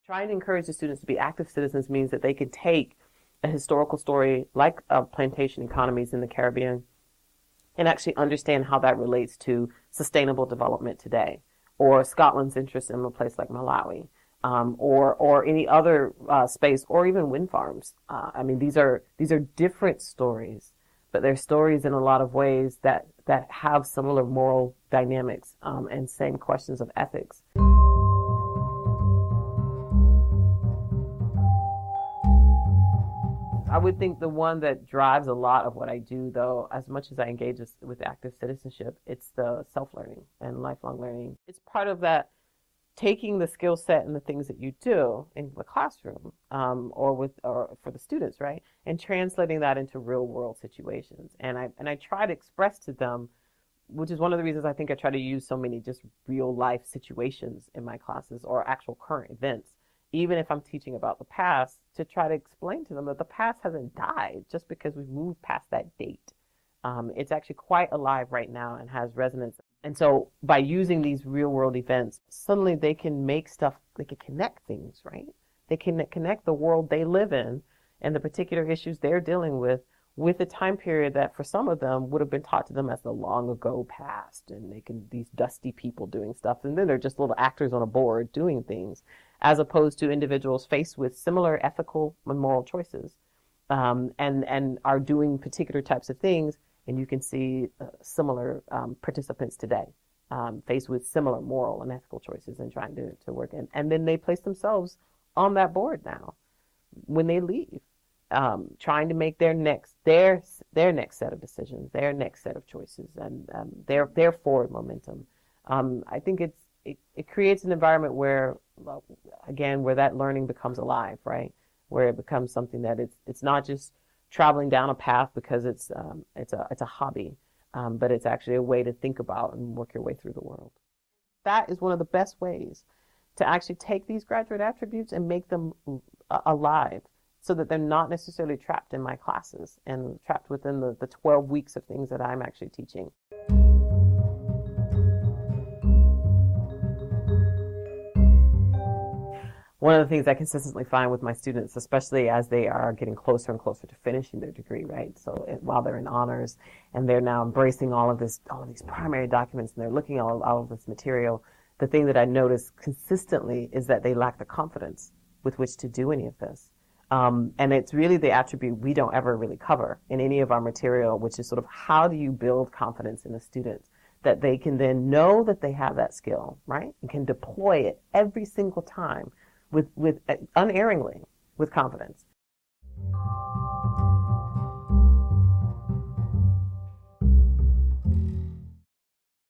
Trying to encourage the students to be active citizens means that they can take a historical story like plantation economies in the Caribbean and actually understand how that relates to sustainable development today, or Scotland's interest in a place like Malawi, or any other space, or even wind farms. I mean, these are different stories, but they're stories in a lot of ways that have similar moral dynamics and same questions of ethics. I would think the one that drives a lot of what I do, though, as much as I engage with active citizenship, it's the self-learning and lifelong learning. It's part of that taking the skill set and the things that you do in the classroom, or for the students, right, and translating that into real world situations. And I try to express to them, which is one of the reasons I think I try to use so many just real life situations in my classes or actual current events, even if I'm teaching about the past, to try to explain to them that the past hasn't died just because we've moved past that date. It's actually quite alive right now and has resonance. And so by using these real world events, suddenly they can make stuff, they can connect things, right? They can connect the world they live in and the particular issues they're dealing with a time period that for some of them would have been taught to them as the long ago past. And these dusty people doing stuff. And then they're just little actors on a board doing things, as opposed to individuals faced with similar ethical and moral choices, and are doing particular types of things. And you can see similar participants today faced with similar moral and ethical choices and trying to work in. And then they place themselves on that board now when they leave, trying to make their next set of decisions, their next set of choices, and their forward momentum. I think it creates an environment where, again, where that learning becomes alive, right? Where it becomes something that it's not just traveling down a path because it's a hobby, but it's actually a way to think about and work your way through the world. That is one of the best ways to actually take these graduate attributes and make them alive, so that they're not necessarily trapped in my classes and trapped within the 12 weeks of things that I'm actually teaching. One of the things I consistently find with my students, especially as they are getting closer and closer to finishing their degree, right? So while they're in honors and they're now embracing all of these primary documents and they're looking at all of this material, the thing that I notice consistently is that they lack the confidence with which to do any of this. And it's really the attribute we don't ever really cover in any of our material, which is sort of how do you build confidence in a student that they can then know that they have that skill, right? And can deploy it every single time with unerringly, with confidence.